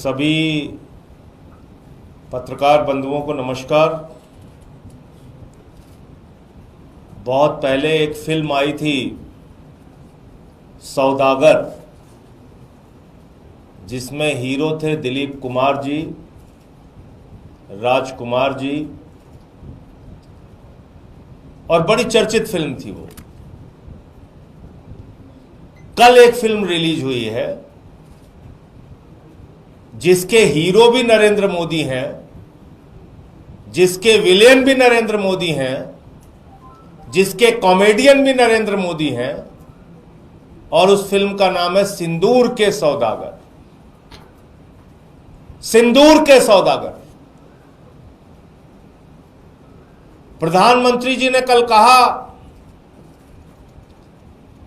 सभी पत्रकार बंधुओं को नमस्कार। बहुत पहले एक फिल्म आई थी सौदागर, जिसमें हीरो थे दिलीप कुमार जी, राजकुमार जी, और बड़ी चर्चित फिल्म थी वो। कल एक फिल्म रिलीज हुई है जिसके हीरो भी नरेंद्र मोदी हैं, जिसके विलेन भी नरेंद्र मोदी हैं, जिसके कॉमेडियन भी नरेंद्र मोदी हैं, और उस फिल्म का नाम है सिंदूर के सौदागर। सिंदूर के सौदागर। प्रधानमंत्री जी ने कल कहा,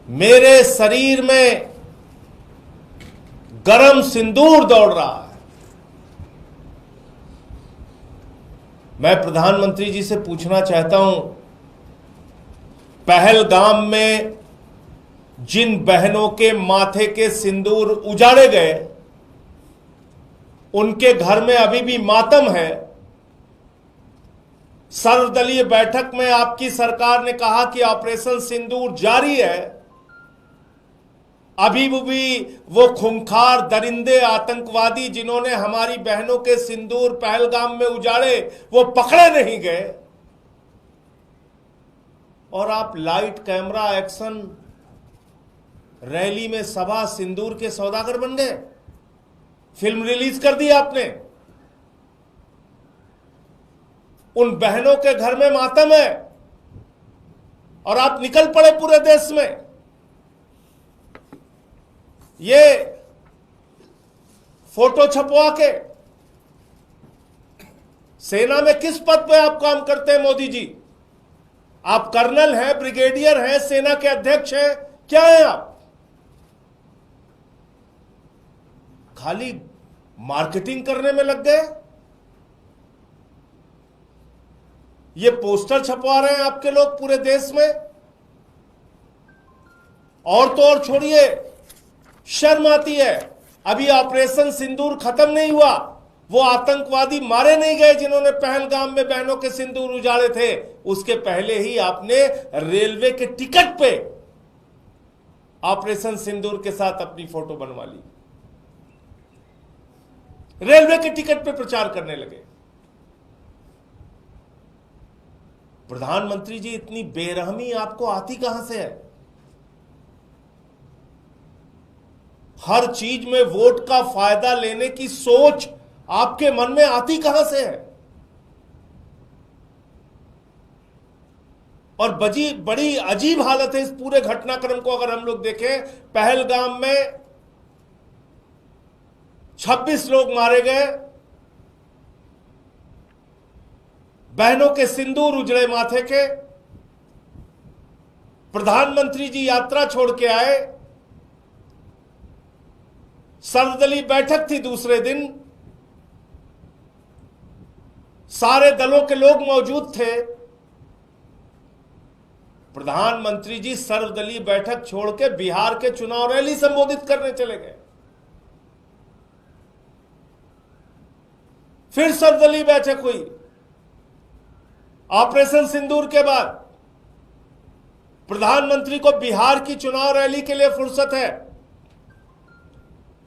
मेरे शरीर में गरम सिंदूर दौड़ रहा है। मैं प्रधानमंत्री जी से पूछना चाहता हूं, पहलगाम में जिन बहनों के माथे के सिंदूर उजाड़े गए, उनके घर में अभी भी मातम है। सर्वदलीय बैठक में आपकी सरकार ने कहा कि ऑपरेशन सिंदूर जारी है। अभी भी वो खूंखार दरिंदे आतंकवादी जिन्होंने हमारी बहनों के सिंदूर पहलगाम में उजाड़े, वो पकड़े नहीं गए। और आप लाइट कैमरा एक्शन रैली में सभा सिंदूर के सौदागर बन गए। फिल्म रिलीज कर दी आपने। उन बहनों के घर में मातम है और आप निकल पड़े पूरे देश में। ये फोटो छपवा के सेना में किस पद पे आप काम करते हैं मोदी जी? आप कर्नल हैं, ब्रिगेडियर हैं, सेना के अध्यक्ष हैं, क्या हैं आप? खाली मार्केटिंग करने में लग गए। ये पोस्टर छपवा रहे हैं आपके लोग पूरे देश में। और तो और छोड़िए, शर्म आती है। अभी ऑपरेशन सिंदूर खत्म नहीं हुआ, वो आतंकवादी मारे नहीं गए जिन्होंने पहलगाम में बहनों के सिंदूर उजाड़े थे। उसके पहले ही आपने रेलवे के टिकट पे ऑपरेशन सिंदूर के साथ अपनी फोटो बनवा ली। रेलवे के टिकट पे प्रचार करने लगे। प्रधानमंत्री जी, इतनी बेरहमी आपको आती कहां से है? हर चीज में वोट का फायदा लेने की सोच आपके मन में आती कहां से है? और बड़ी अजीब हालत है इस पूरे घटनाक्रम को अगर हम लोग देखें। पहलगाम में 26 लोग मारे गए, बहनों के सिंदूर उजड़े माथे के। प्रधानमंत्री जी यात्रा छोड़ के आए, सर्वदलीय बैठक थी दूसरे दिन, सारे दलों के लोग मौजूद थे। प्रधानमंत्री जी सर्वदलीय बैठक छोड़ के बिहार के चुनाव रैली संबोधित करने चले गए। फिर सर्वदलीय बैठक हुई ऑपरेशन सिंदूर के बाद। प्रधानमंत्री को बिहार की चुनाव रैली के लिए फुर्सत है,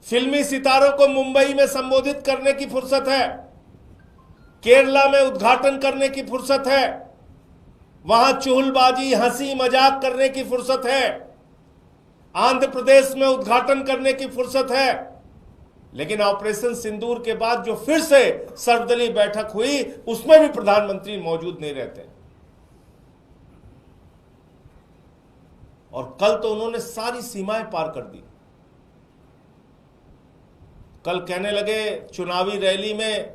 फिल्मी सितारों को मुंबई में संबोधित करने की फुर्सत है, केरला में उद्घाटन करने की फुर्सत है, वहां चुहलबाजी हंसी मजाक करने की फुर्सत है, आंध्र प्रदेश में उद्घाटन करने की फुर्सत है। लेकिन ऑपरेशन सिंदूर के बाद जो फिर से सर्वदलीय बैठक हुई, उसमें भी प्रधानमंत्री मौजूद नहीं रहते। और कल तो उन्होंने सारी सीमाएं पार कर दी। कल कहने लगे चुनावी रैली में,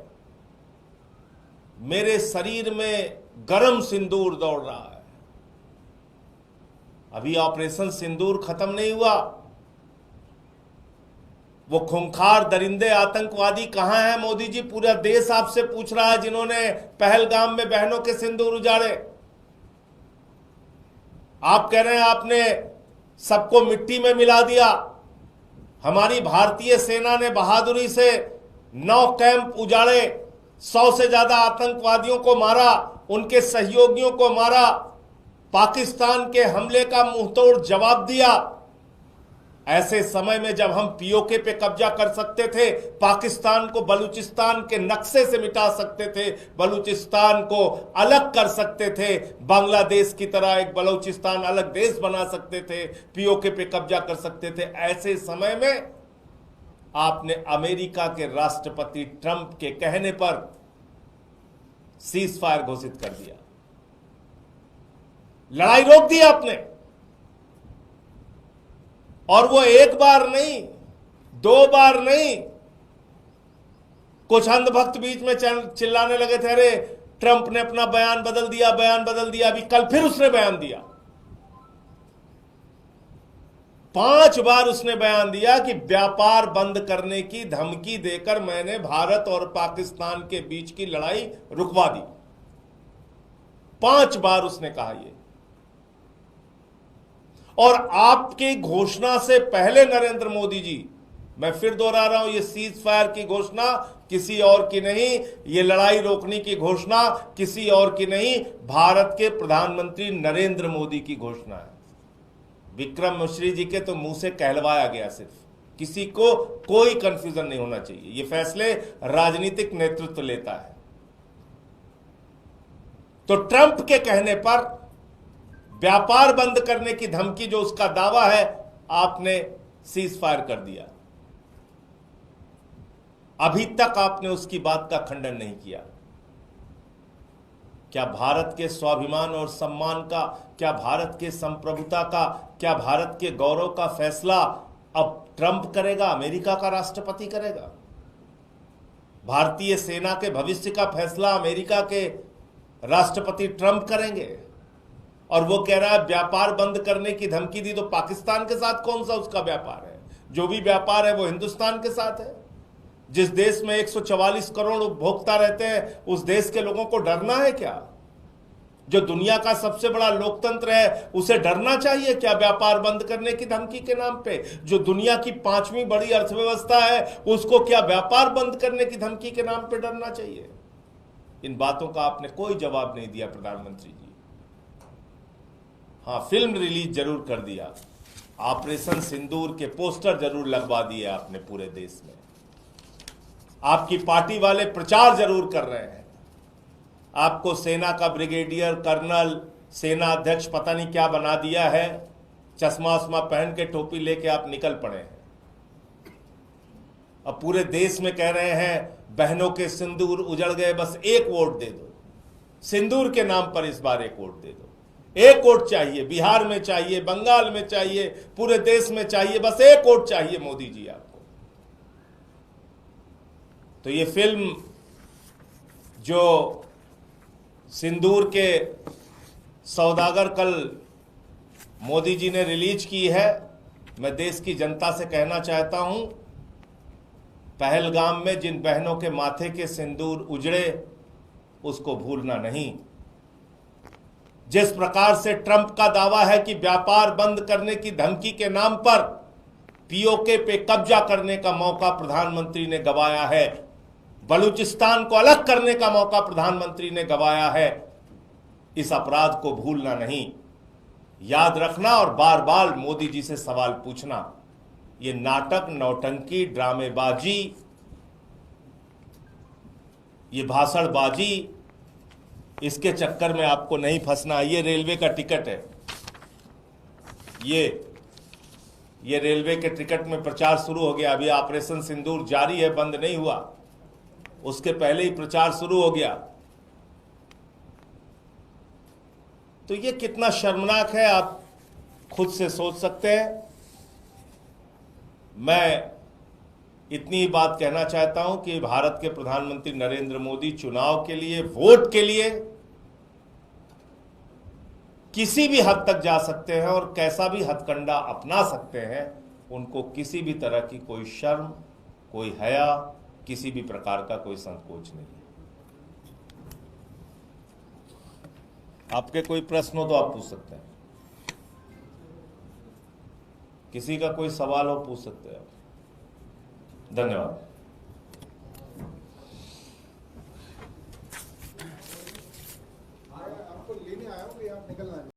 मेरे शरीर में गरम सिंदूर दौड़ रहा है। अभी ऑपरेशन सिंदूर खत्म नहीं हुआ। वो खूंखार दरिंदे आतंकवादी कहां हैं मोदी जी? पूरा देश आपसे पूछ रहा है, जिन्होंने पहलगाम में बहनों के सिंदूर उजाड़े। आप कह रहे हैं आपने सबको मिट्टी में मिला दिया। हमारी भारतीय सेना ने बहादुरी से 9 कैंप उजाड़े, 100 से ज्यादा आतंकवादियों को मारा, उनके सहयोगियों को मारा, पाकिस्तान के हमले का मुंहतोड़ जवाब दिया। ऐसे समय में जब हम पीओके पे कब्जा कर सकते थे, पाकिस्तान को बलूचिस्तान के नक्शे से मिटा सकते थे, बलूचिस्तान को अलग कर सकते थे, बांग्लादेश की तरह एक बलूचिस्तान अलग देश बना सकते थे, पीओके पे कब्जा कर सकते थे, ऐसे समय में आपने अमेरिका के राष्ट्रपति ट्रंप के कहने पर सीज फायर घोषित कर दिया, लड़ाई रोक दी आपने। और वो एक बार नहीं, 2 बार नहीं, कुछ अंधभक्त बीच में चिल्लाने लगे थे, अरे ट्रंप ने अपना बयान बदल दिया, बयान बदल दिया। अभी कल फिर उसने बयान दिया, 5 बार उसने बयान दिया कि व्यापार बंद करने की धमकी देकर मैंने भारत और पाकिस्तान के बीच की लड़ाई रुकवा दी। 5 बार उसने कहा ये। और आपकी घोषणा से पहले नरेंद्र मोदी जी, मैं फिर दोहरा रहा हूं, ये सीज फायर की घोषणा किसी और की नहीं, ये लड़ाई रोकने की घोषणा किसी और की नहीं, भारत के प्रधानमंत्री नरेंद्र मोदी की घोषणा है। विक्रम मिश्री जी के तो मुंह से कहलवाया गया, सिर्फ किसी को कोई कंफ्यूजन नहीं होना चाहिए, ये फैसले राजनीतिक नेतृत्व लेता है। तो ट्रंप के कहने पर व्यापार बंद करने की धमकी जो उसका दावा है, आपने सीज फायर कर दिया। अभी तक आपने उसकी बात का खंडन नहीं किया। क्या भारत के स्वाभिमान और सम्मान का, क्या भारत के संप्रभुता का, क्या भारत के गौरव का फैसला अब ट्रंप करेगा, अमेरिका का राष्ट्रपति करेगा? भारतीय सेना के भविष्य का फैसला अमेरिका के राष्ट्रपति ट्रंप करेंगे। और वो कह रहा है व्यापार बंद करने की धमकी दी, तो पाकिस्तान के साथ कौन सा उसका व्यापार है? जो भी व्यापार है वो हिंदुस्तान के साथ है। जिस देश में 144 करोड़ उपभोक्ता रहते हैं, उस देश के लोगों को डरना है क्या? जो दुनिया का सबसे बड़ा लोकतंत्र है, उसे डरना चाहिए क्या व्यापार बंद करने की धमकी के नाम पे? जो दुनिया की 5वीं बड़ी अर्थव्यवस्था है, उसको क्या व्यापार बंद करने की धमकी के नाम पे डरना चाहिए? इन बातों का आपने कोई जवाब नहीं दिया प्रधानमंत्री जी। हाँ, फिल्म रिलीज जरूर कर दिया, ऑपरेशन सिंदूर के पोस्टर जरूर लगवा दिए आपने पूरे देश में, आपकी पार्टी वाले प्रचार जरूर कर रहे हैं, आपको सेना का ब्रिगेडियर, कर्नल, सेना अध्यक्ष पता नहीं क्या बना दिया है, चश्मा वश्मा पहन के टोपी लेके आप निकल पड़े हैं। अब पूरे देश में कह रहे हैं बहनों के सिंदूर उजड़ गए, बस एक वोट दे दो, सिंदूर के नाम पर इस बार एक वोट दे दो। एक वोट चाहिए, बिहार में चाहिए, बंगाल में चाहिए, पूरे देश में चाहिए, बस एक वोट चाहिए मोदी जी आपको। तो ये फिल्म जो सिंदूर के सौदागर कल मोदी जी ने रिलीज की है, मैं देश की जनता से कहना चाहता हूं, पहलगाम में जिन बहनों के माथे के सिंदूर उजड़े, उसको भूलना नहीं। जिस प्रकार से ट्रंप का दावा है कि व्यापार बंद करने की धमकी के नाम पर पीओके पे कब्जा करने का मौका प्रधानमंत्री ने गंवाया है, बलूचिस्तान को अलग करने का मौका प्रधानमंत्री ने गंवाया है, इस अपराध को भूलना नहीं, याद रखना और बार बार मोदी जी से सवाल पूछना। ये नाटक, नौटंकी, ड्रामेबाजी, ये भाषणबाजी, इसके चक्कर में आपको नहीं फंसना। ये रेलवे का टिकट है, ये रेलवे के टिकट में प्रचार शुरू हो गया। अभी ऑपरेशन सिंदूर जारी है, बंद नहीं हुआ, उसके पहले ही प्रचार शुरू हो गया। तो ये कितना शर्मनाक है, आप खुद से सोच सकते हैं। मैं इतनी ही बात कहना चाहता हूं कि भारत के प्रधानमंत्री नरेंद्र मोदी चुनाव के लिए, वोट के लिए किसी भी हद तक जा सकते हैं और कैसा भी हथकंडा अपना सकते हैं। उनको किसी भी तरह की कोई शर्म, कोई हया, किसी भी प्रकार का कोई संकोच नहीं है। आपके कोई प्रश्न हो तो आप पूछ सकते हैं, किसी का कोई सवाल हो पूछ सकते हैं आप। धन्यवाद। चाहूंगी आप निकलना है।